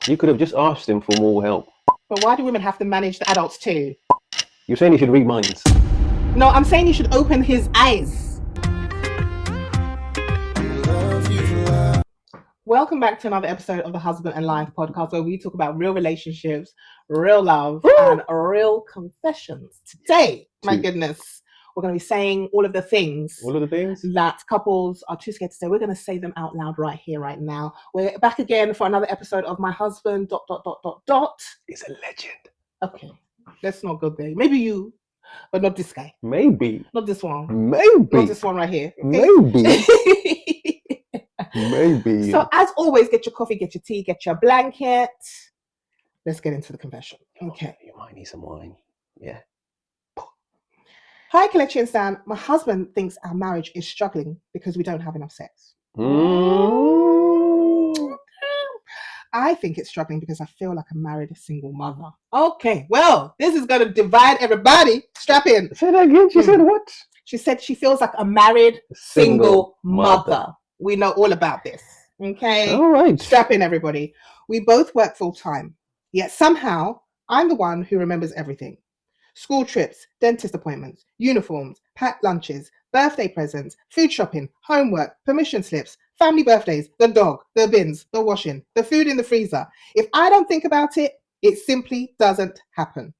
You could have just asked him for more help. But why do women have to manage the adults too? You're saying he should read minds. No, I'm saying you should open his eyes. Welcome back to another episode of the Husband and Life podcast, where we talk about real relationships, real love, and real confessions. Today, my goodness, we're going to be saying all of the things. All of the things? That couples are too scared to say. We're going to say them out loud right here, right now. We're back again for another episode of My Husband, ... He's a legend. Okay, let's not go there. Maybe you, but not this guy. Maybe. Not this one. Maybe. Not this one right here. Okay? Maybe. Maybe. So as always, get your coffee, get your tea, get your blanket. Let's get into the confession. Okay. You might need some wine. Yeah. Hi, Kelechi and Stan. My husband thinks our marriage is struggling because we don't have enough sex. I think it's struggling because I feel like a married single mother. Okay, well, this is going to divide everybody. Strap in. Say that again. She said what? She said she feels like a married single mother. We know all about this. Okay? All right. Strap in, everybody. We both work full time. Yet somehow, I'm the one who remembers everything. School trips, dentist appointments, uniforms, packed lunches, birthday presents, food shopping, homework, permission slips, family birthdays, the dog, the bins, the washing, the food in the freezer. If I don't think about it, it simply doesn't happen.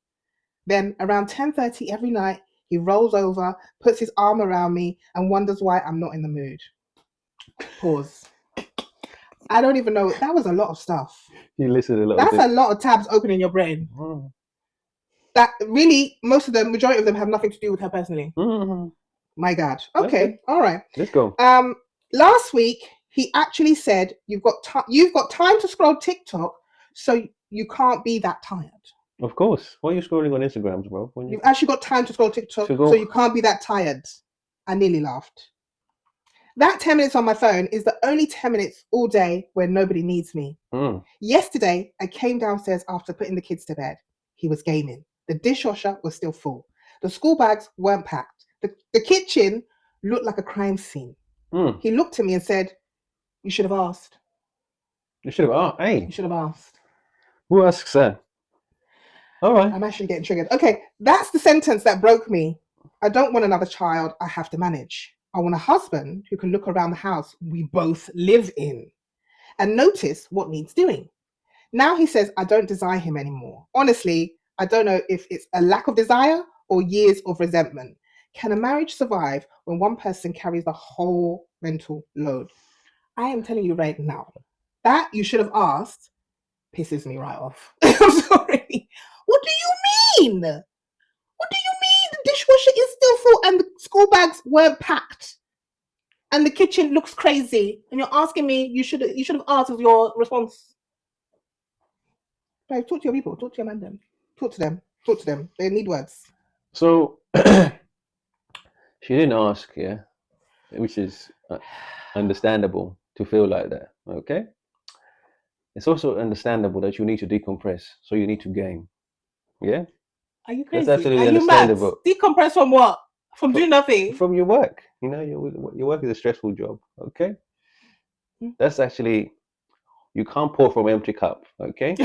Then around 10:30 every night, he rolls over, puts his arm around me, and wonders why I'm not in the mood. Pause. I don't even know. That was a lot of stuff. You listened a lot. That's a lot of tabs open in your brain. That really, majority of them have nothing to do with her personally. My God. Okay. All right. Let's go. Last week he actually said you've got time to scroll TikTok, so you can't be that tired. Of course. Why are you scrolling on Instagram, bro? You've actually got time to scroll TikTok, so you can't be that tired. I nearly laughed. That 10 minutes on my phone is the only 10 minutes all day where nobody needs me. Yesterday, I came downstairs after putting the kids to bed. He was gaming. The dishwasher was still full. The school bags weren't packed. The kitchen looked like a crime scene. He looked at me and said, "You should have asked." You should have asked. Hey. You should have asked. Who asks that? All right. I'm actually getting triggered. Okay, that's the sentence that broke me. I don't want another child I have to manage. I want a husband who can look around the house we both live in and notice what needs doing. Now he says I don't desire him anymore. Honestly, I don't know if it's a lack of desire or years of resentment. Can a marriage survive when one person carries the whole mental load? I am telling you right now, that you should have asked pisses me right off. I'm sorry. What do you mean? What do you mean the dishwasher is still full and the school bags weren't packed and the kitchen looks crazy? And you're asking me, you should have asked as your response. Right, talk to your people, talk to your man them. Talk to them. They need words. So she didn't ask, yeah, which is understandable to feel like that. Okay. It's also understandable that you need to decompress, so you need to game. Yeah. Are you crazy? That's absolutely Are you understandable. mad? Decompress from what? From doing nothing? From your work. You know, your work is a stressful job. Okay. That's actually, you can't pour from an empty cup. Okay.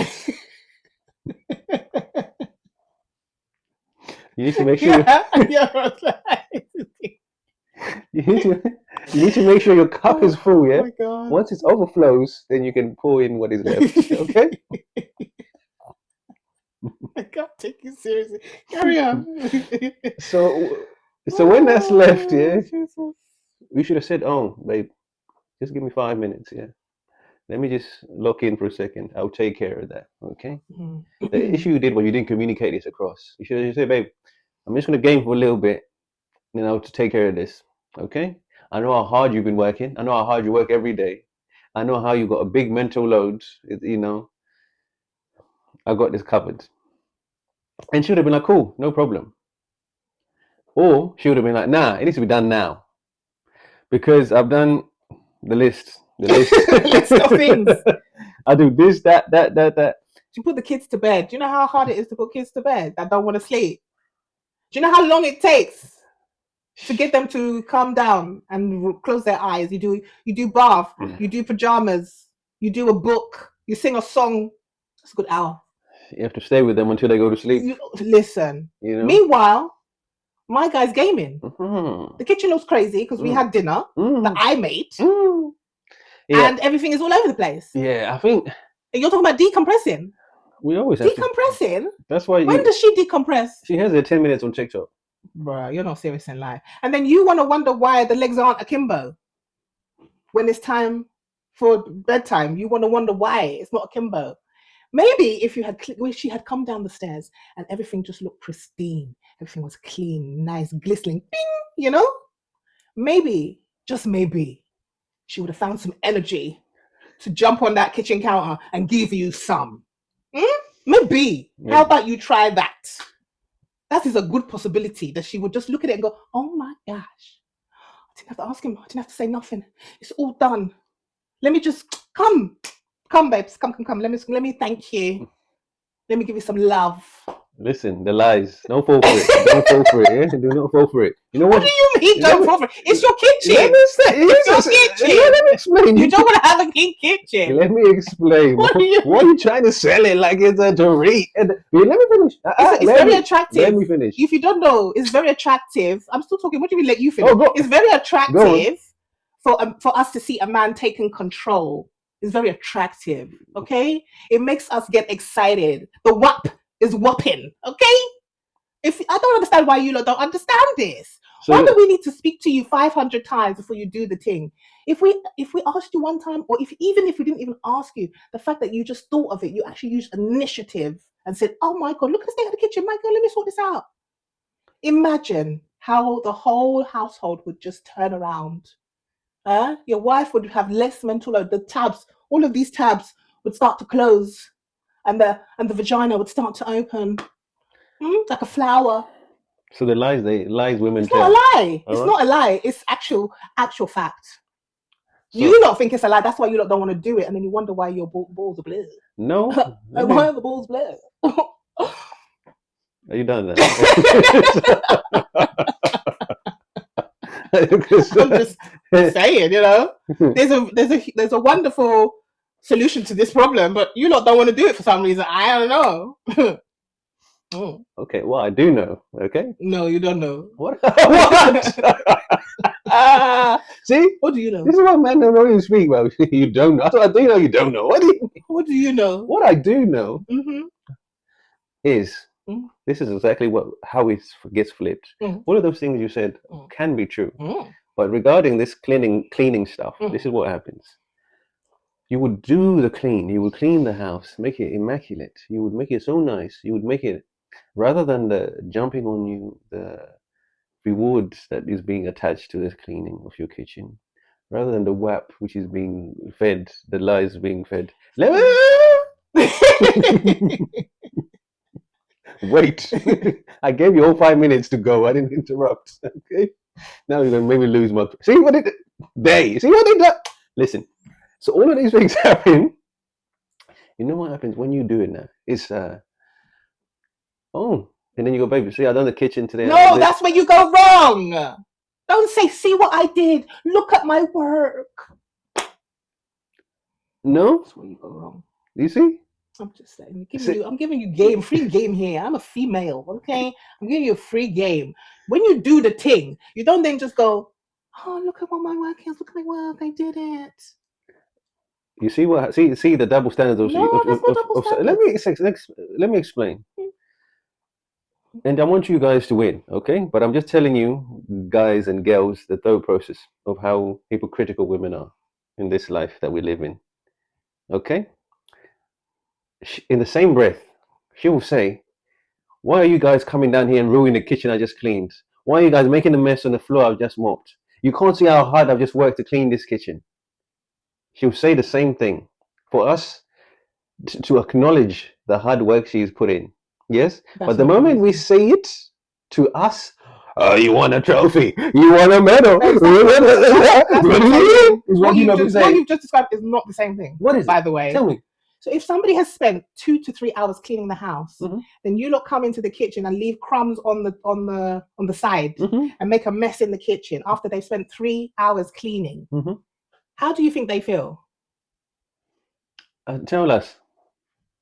You need to make sure. You need to make sure your cup is full. Yeah. Oh my God. Once it overflows, then you can pour in what is left. Okay. I can't take you seriously. Carry on. So when that's left, yeah, Jesus. we should have said, "Oh, babe, just give me 5 minutes. Yeah, let me just lock in for a second. I'll take care of that. Okay." The issue you did was you didn't communicate this across. You should have said, "Babe, I'm just gonna game for a little bit, and I'll take care of this. Okay? I know how hard you've been working. I know how hard you work every day. I know how you got a big mental load. You know, I got this covered." And she would have been like, "Cool, no problem." Or she would have been like, "Nah, it needs to be done now, because I've done the list. List of things. I do this, that. You put the kids to bed. Do you know how hard it is to put kids to bed that don't want to sleep? Do you know how long it takes to get them to calm down and close their eyes? You do bath, you do pajamas, you do a book, you sing a song It's a good hour. You have to stay with them until they go to sleep. Listen. You know? Meanwhile, my guy's gaming. Mm-hmm. The kitchen looks crazy because we had dinner that I made. Yeah. And everything is all over the place. Yeah, I think... And you're talking about decompressing. We always have decompressing? That's why when does she decompress? She has her 10 minutes on TikTok. Bruh, you're not serious in life. And then you want to wonder why the legs aren't akimbo. When it's time for bedtime, you want to wonder why it's not akimbo. Maybe if she had come down the stairs and everything just looked pristine, everything was clean, nice, glistening, bing, you know? Maybe, just maybe, she would have found some energy to jump on that kitchen counter and give you some. Maybe. How about you try that? That is a good possibility that she would just look at it and go, oh my gosh, I didn't have to ask him. I didn't have to say nothing. It's all done. Let me just come, babes, come. Let me thank you. Let me give you some love. Listen, the lies. Don't fall for it. Don't fall for it. Yeah? Do not fall for it. You know what? What do you mean? Don't fall for it? It's your kitchen. Let me say, it's your kitchen. Let me explain. You don't want to have a clean kitchen. Let me explain. What are you trying to sell it like it's a treat? Let me finish. It's very attractive. Let me finish. If you don't know, it's very attractive. I'm still talking. What do you mean? Let you finish? It's very attractive for us to see a man taking control. It's very attractive. Okay, it makes us get excited. The WAP is whopping. Okay, if I don't understand why you lot don't understand this. So why do we need to speak to you 500 times before you do the thing? If we asked you one time, or even if we didn't even ask you, the fact that you just thought of it, you actually used initiative and said, "Oh my God, look at the state of the kitchen. My God, let me sort this out." Imagine how the whole household would just turn around. Your wife would have less mental load. The tabs, all of these tabs would start to close, and the vagina would start to open, like a flower. So the lies women tell. It's not a lie. It's not a lie. It's actual fact. So, you lot think it's a lie. That's why you lot don't want to do it, and then you wonder why your balls are blue. No. Why are the balls blue? Are you done then? I'm just saying, you know, there's a wonderful solution to this problem, but you lot don't want to do it for some reason. I don't know. Okay, well, I do know. Okay. No, you don't know. What? See? What do you know? This is what men don't know you speak about. You don't know. I do know you don't know. What do you know? What I do know is this is exactly how it gets flipped. All of those things you said can be true. But regarding this cleaning stuff, this is what happens. You would do the clean. You would clean the house, make it immaculate. You would make it so nice. You would make it, rather than the jumping on you, the reward that is being attached to this cleaning of your kitchen, rather than the WAP which is being fed, the lies being fed. Wait, I gave you all 5 minutes to go. I didn't interrupt. Okay, now you're gonna maybe lose my. See what it? See what they do? Listen. So all of these things happen. You know what happens when you do it now? It's and then you go, baby, see, I done the kitchen today. No, that's where you go wrong. Don't say, see what I did. Look at my work. No? That's where you go wrong. You see? I'm just saying, I'm giving you free game here. I'm a female, okay? I'm giving you a free game. When you do the thing, you don't then just go, oh, look at what my work is. Look at my work. I did it. You see what? See the double standards of. No, that's not double standards. Let me explain. And I want you guys to win, okay? But I'm just telling you, guys and girls, the thought process of how hypocritical women are in this life that we live in. Okay? In the same breath, she will say, "Why are you guys coming down here and ruining the kitchen I just cleaned? Why are you guys making a mess on the floor I've just mopped? You can't see how hard I've just worked to clean this kitchen." She'll say the same thing for us to acknowledge the hard work she's put in. Yes? But the moment we say it to us, oh, you want a trophy, you want a medal. What you've just described is not the same thing. What is it? By the way? Tell me. So if somebody has spent 2 to 3 hours cleaning the house, then you lot come into the kitchen and leave crumbs on the side and make a mess in the kitchen after they've spent 3 hours cleaning. How do you think they feel? Tell us.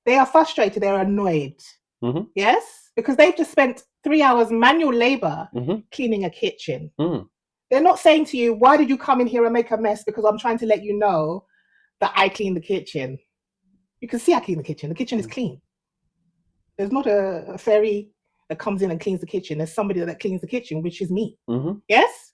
They are frustrated. They're annoyed. Mm-hmm. Yes? Because they've just spent 3 hours manual labor Mm-hmm. cleaning a kitchen. Mm. They're not saying to you, why did you come in here and make a mess? Because I'm trying to let you know that I clean the kitchen. You can see I clean the kitchen. The kitchen is clean. There's not a fairy that comes in and cleans the kitchen. There's somebody that cleans the kitchen, which is me. Mm-hmm. Yes?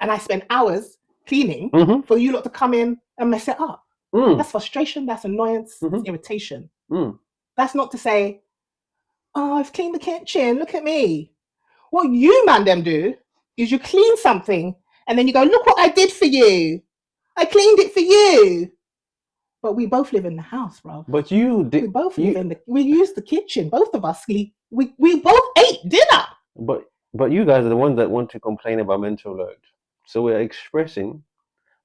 And I spend hours cleaning Mm-hmm. for you lot to come in and mess it up. Mm. That's frustration. That's annoyance. Mm-hmm. That's irritation. Mm. That's not to say, oh, I've cleaned the kitchen. Look at me. What you man them do is you clean something and then you go, look what I did for you. I cleaned it for you. But we both live in the house, bro. But you did. We both live in we use the kitchen. Both of us, we both ate dinner. But you guys are the ones that want to complain about mental load. So we're expressing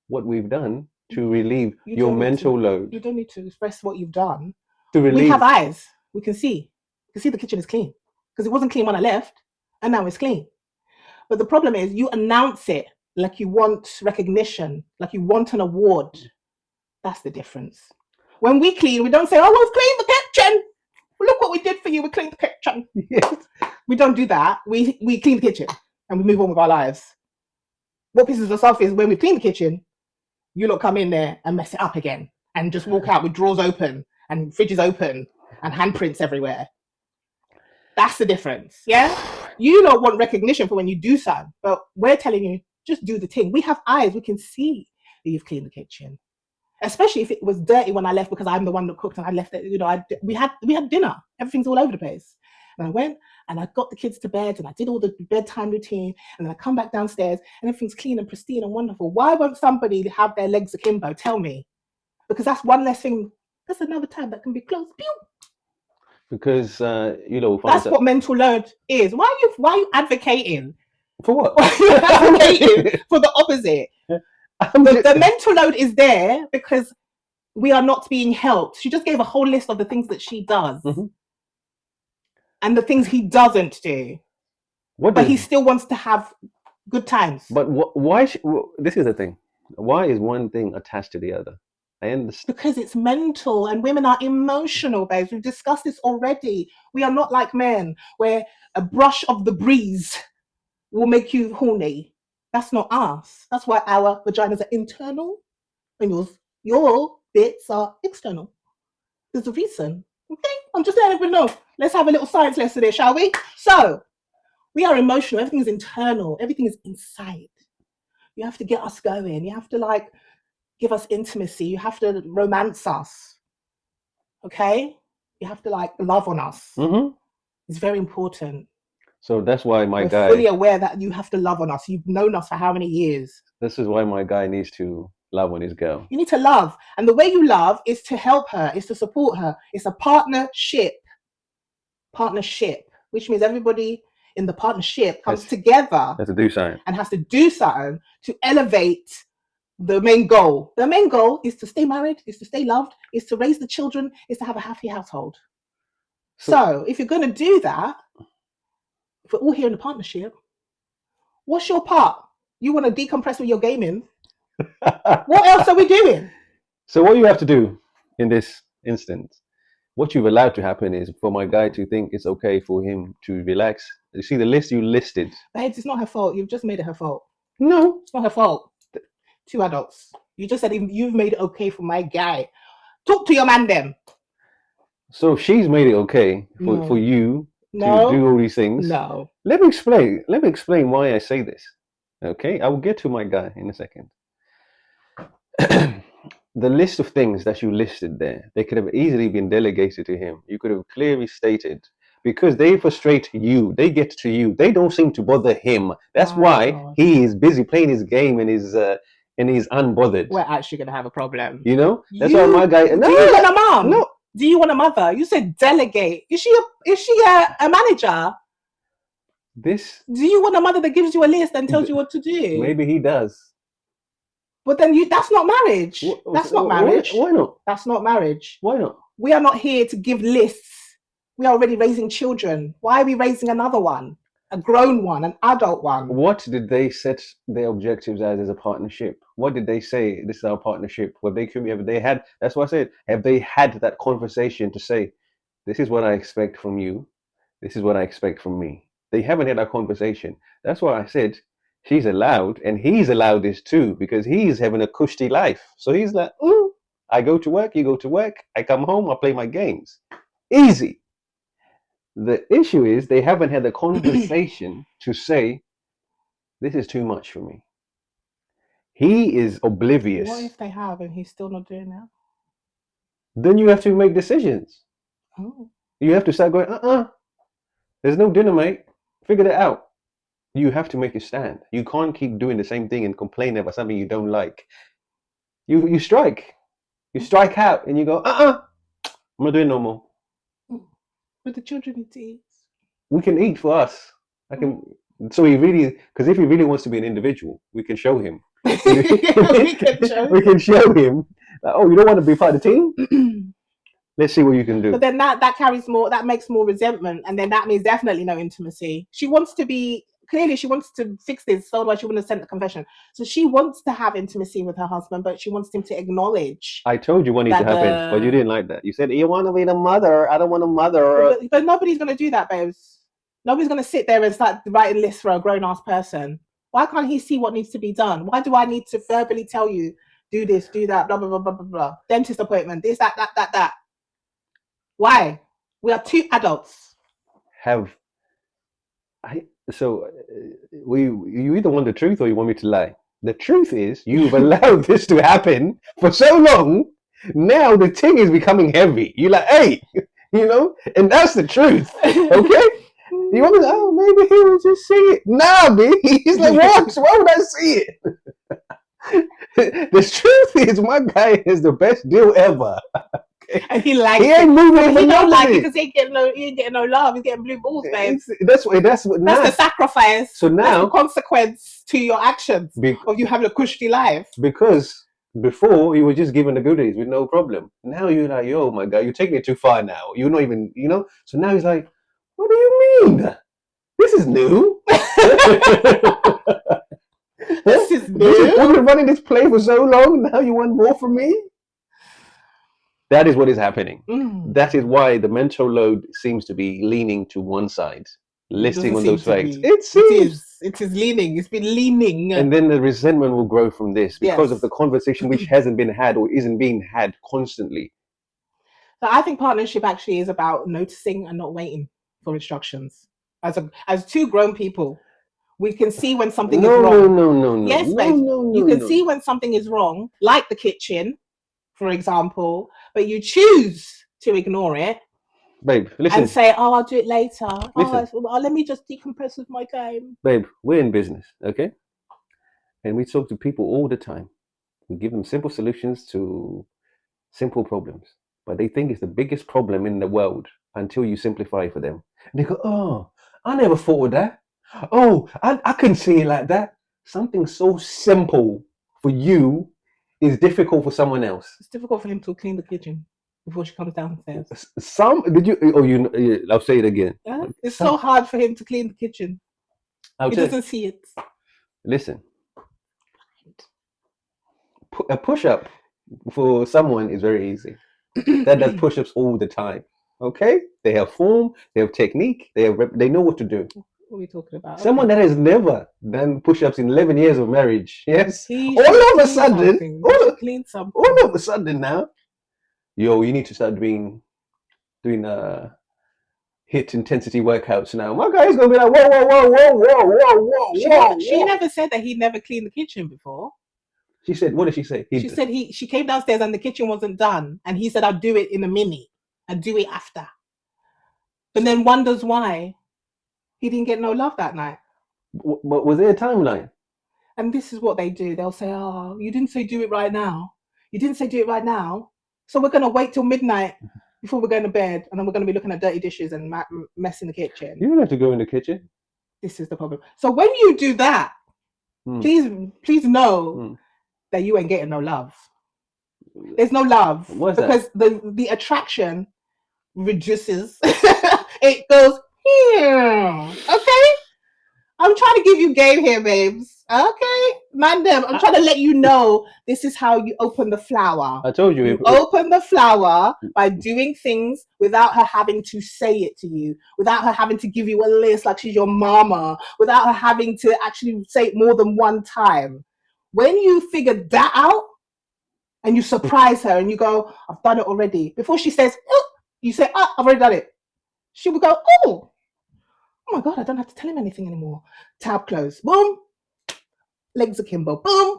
what we've done to relieve your mental load. You don't need to express what you've done. To relieve. We have eyes. We can see. You can see the kitchen is clean. Because it wasn't clean when I left, and now it's clean. But the problem is you announce it like you want recognition, like you want an award. That's the difference. When we clean, we don't say, oh, we've cleaned the kitchen. Look what we did for you. We cleaned the kitchen. Yes. We don't do that. We clean the kitchen and we move on with our lives. What pisses us off is when we clean the kitchen, you lot come in there and mess it up again and just walk out with drawers open and fridges open and handprints everywhere. That's the difference. Yeah? You lot want recognition for when you do something, but we're telling you, just do the thing. We have eyes. We can see that you've cleaned the kitchen. Especially if it was dirty when I left because I'm the one that cooked and I left it. You know, we had dinner. Everything's all over the place. And I went and I got the kids to bed and I did all the bedtime routine and then I come back downstairs and everything's clean and pristine and wonderful. Why won't somebody have their legs akimbo? Tell me. Because that's one less thing. That's another tab that can be closed. Pew! Because that's what mental load is. Why are you advocating? For what? Why are you advocating for the opposite? The mental load is there because we are not being helped. She just gave a whole list of the things that she does and the things he doesn't do. But he still wants to have good times. But why? This is the thing. Why is one thing attached to the other? I understand. Because it's mental and women are emotional, babes. We've discussed this already. We are not like men where a brush of the breeze will make you horny. That's not us. That's why our vaginas are internal and your bits are external. There's a reason. Okay? I'm just letting everyone know. Let's have a little science lesson here, shall we? So, we are emotional. Everything is internal. Everything is inside. You have to get us going. You have to give us intimacy. You have to romance us. Okay? You have to love on us. Mm-hmm. It's very important. So that's why We're fully aware that you have to love on us. You've known us for how many years? This is why my guy needs to love on his girl. You need to love. And the way you love is to help her, is to support her. It's a partnership. Partnership, which means everybody in the partnership comes together. Has to do something. And has to do something to elevate the main goal. The main goal is to stay married, is to stay loved, is to raise the children, is to have a happy household. So if you're going to do that, if we're all here in a partnership, what's your part? You want to decompress with your gaming? What else are we doing? So what you have to do in this instance, what you've allowed to happen is for my guy to think it's okay for him to relax. You see the list you listed. Babes, it's not her fault. You've just made it her fault. No. It's not her fault. 2 adults. You just said you've made it okay for my guy. Talk to your man then. So she's made it okay for you to do all these things. No. Let me explain why I say this. Okay, I will get to my guy in a second. The list of things that you listed there, they could have easily been delegated to him. You could have clearly stated, because they frustrate you, they get to you, they don't seem to bother him. That's why he is busy playing his game and he's unbothered. We're actually gonna have a problem. You know? That's why my guy. No, do you want a mom? No. Do you want a mother? You said delegate. Is she a manager? Do you want a mother that gives you a list and tells you what to do? Maybe he does. But then that's not marriage. That's not marriage. Why not? That's not marriage. Why not? We are not here to give lists. We are already raising children. Why are we raising another one? A grown one, an adult one. What did they set their objectives as a partnership? What did they say? This is our partnership. Have they had? That's what I said. Have they had that conversation to say This is what I expect from you. This is what I expect from me. They haven't had that conversation. That's why I said she's allowed, and he's allowed this too, because he's having a cushy life. So he's like, I go to work, you go to work, I come home, I play my games. Easy. The issue is they haven't had the conversation to say, this is too much for me. He is oblivious. What if they have and he's still not doing that? Then you have to make decisions. Oh. You have to start going, there's no dinner, mate. Figure it out. You have to make a stand. You can't keep doing the same thing and complaining about something you don't like. You strike. You strike out and you go, I'm not doing no more. But the children need to eat. We can eat for us. So he really, because if he really wants to be an individual, we can show him. we can show him that, you don't want to be part of the team? Let's see what you can do. But then that carries more, that makes more resentment, and then that means definitely no intimacy. She wants to fix this, so otherwise she wouldn't have sent the confession. So she wants to have intimacy with her husband, but she wants him to acknowledge. I told you what needs to happen, but you didn't like that. You said, you want to be the mother. I don't want a mother. But nobody's going to do that, babes. Nobody's going to sit there and start writing lists for a grown-ass person. Why can't he see what needs to be done? Why do I need to verbally tell you, do this, do that, blah, blah, blah, blah, blah, blah. Dentist appointment, this, that. Why? We are two adults. You either want the truth or you want me to lie. The truth is you've allowed this to happen for so long. Now the thing is becoming heavy. You're like, hey, and that's the truth. Okay? You want me to, maybe he will just see it. Nah, B. He's like, what? Why would I see it? The truth is my guy is the best deal ever. And he likes ain't moving. He don't like it because he ain't getting no love. He's getting blue balls, babe. That's the sacrifice. So now, that's the consequence to your actions of you having a cushy life. Because before you were just given the goodies with no problem. Now you're like, yo, my God, you're taking it too far now. You're not even, So now he's like, what do you mean? This is new. This is new. We've been running this play for so long. Now you want more from me? That is what is happening. That is why the mental load seems to be leaning to one side, listing on those facts. It is leaning. It's been leaning. And then the resentment will grow from this because of the conversation which hasn't been had or isn't being had constantly. So I think partnership actually is about noticing and not waiting for instructions. As two grown people, we can see when something is wrong. No. Yes, babe. You can see when something is wrong, like the kitchen, for example, but you choose to ignore it, babe. Listen, and say, "I'll do it later." Let me just decompress with my game. Babe, we're in business, okay? And we talk to people all the time. We give them simple solutions to simple problems, but they think it's the biggest problem in the world until you simplify it for them. And they go, "Oh, I never thought of that. Oh, I couldn't see it like that." Something so simple for you is difficult for someone else. It's difficult for him to clean the kitchen before she comes downstairs. I'll say it again. Yeah? It's so hard for him to clean the kitchen. He doesn't see it. Listen, a push-up for someone is very easy. That does push-ups all the time. Okay? They have form, they have technique, they know what to do. What are we talking about? Someone that has never done push-ups in 11 years of marriage. Yes. All of a sudden now, you need to start doing hit intensity workouts now. My guy's gonna be like, whoa. She never said that he never cleaned the kitchen before. She said, what did she say? She said she came downstairs and the kitchen wasn't done, and he said, I'll do it in a minute. I'll do it after. But then wonders why he didn't get no love that night. But was there a timeline? And this is what they do. They'll say, "Oh, you didn't say do it right now. You didn't say do it right now. So we're going to wait till midnight before we're going to bed. And then we're going to be looking at dirty dishes and mess in the kitchen." You don't have to go in the kitchen. This is the problem. So when you do that, please know that you ain't getting no love. There's no love. What's because the attraction reduces. It goes here. Okay? I'm trying to give you game here, babes. Okay, madam, I'm trying to let you know this is how you open the flower. I told you. You open the flower by doing things without her having to say it to you, without her having to give you a list like she's your mama, without her having to actually say it more than one time. When you figure that out and you surprise her and you go, I've done it already. Before she says, oh, you say, oh, I've already done it. She will go, oh my God, I don't have to tell him anything anymore. Tab closed. Boom. Legs akimbo. Boom.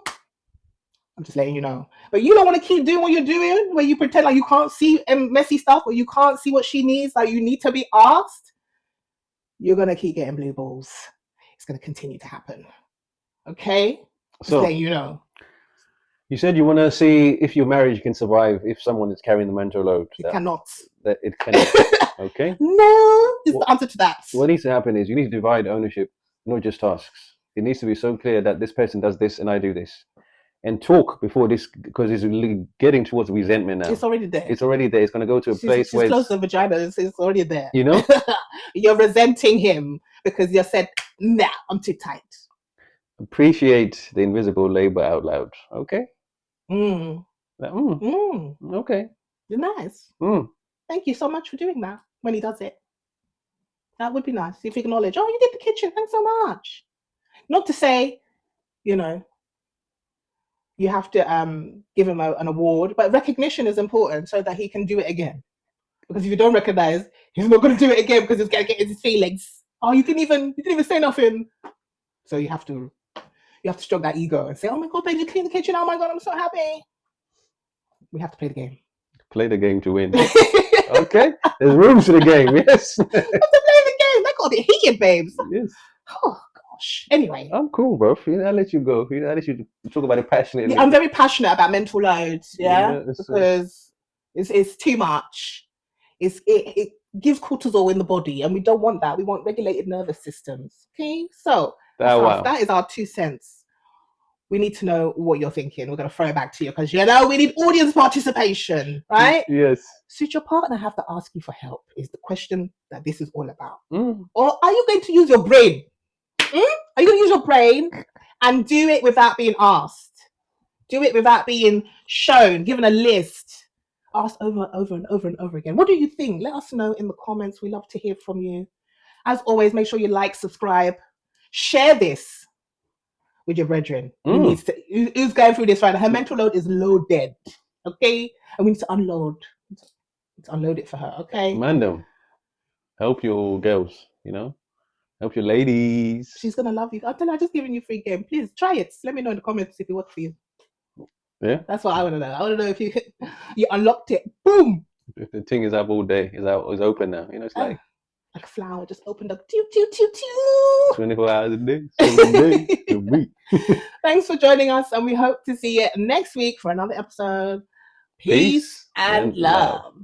I'm just letting you know. But you don't want to keep doing what you're doing, where you pretend like you can't see messy stuff, or you can't see what she needs, like you need to be asked. You're going to keep getting blue balls. It's going to continue to happen. Okay? Just letting you know. You said you want to see if your marriage can survive if someone is carrying the mental load. It cannot. That it cannot. Okay? No, is the answer to that. What needs to happen is you need to divide ownership, not just tasks. It needs to be so clear that this person does this and I do this. And talk before this, because it's really getting towards resentment now. It's already there. It's already there. It's going to go to a place where... She's close to the vagina. It's already there. You know? You're resenting him because you said, nah, I'm too tight. Appreciate the invisible labor out loud. Okay? Okay. You're nice. Thank you so much for doing that when he does it. That would be nice if you acknowledge, oh, you did the kitchen. Thanks so much. Not to say, you know, you have to give him an award, but recognition is important so that he can do it again. Because if you don't recognize, he's not going to do it again because he's going to get his feelings. Oh, you didn't even say nothing. So you have to stroke that ego and say, oh my God, babe, you clean the kitchen. Oh my God, I'm so happy. We have to play the game. Play the game to win. Okay? There's rules to the game, yes. We have to play the game. That got it heated, babes. Yes. Oh, gosh. Anyway. I'm cool, bro. I'll let you go. I'll let you talk about it passionately. I'm very passionate about mental loads, because it's too much. It gives cortisol in the body, and we don't want that. We want regulated nervous systems. Okay? So that is our 2 cents. We need to know what you're thinking. We're going to throw it back to you because, we need audience participation, right? Yes. Should your partner have to ask you for help is the question that this is all about. Or are you going to use your brain? Are you going to use your brain and do it without being asked? Do it without being shown, given a list, asked over and over and over again. What do you think? Let us know in the comments. We love to hear from you. As always, make sure you like, subscribe, share this with your brethren who's going through this right now. Her mental load is loaded, okay? And we need to unload. Let's unload it for her, okay? Mandem, help your girls, help your ladies. She's gonna love you. I don't know, I'm just giving you free game. Please try it. Let me know in the comments if it works for you. Yeah, that's what I want to know. I want to know if you unlocked it. Boom. If the thing is up all day, it's open now. It's like a flower just opened up. 24 hours a day, 7 days a week. Thanks for joining us, and we hope to see you next week for another episode. Peace and love.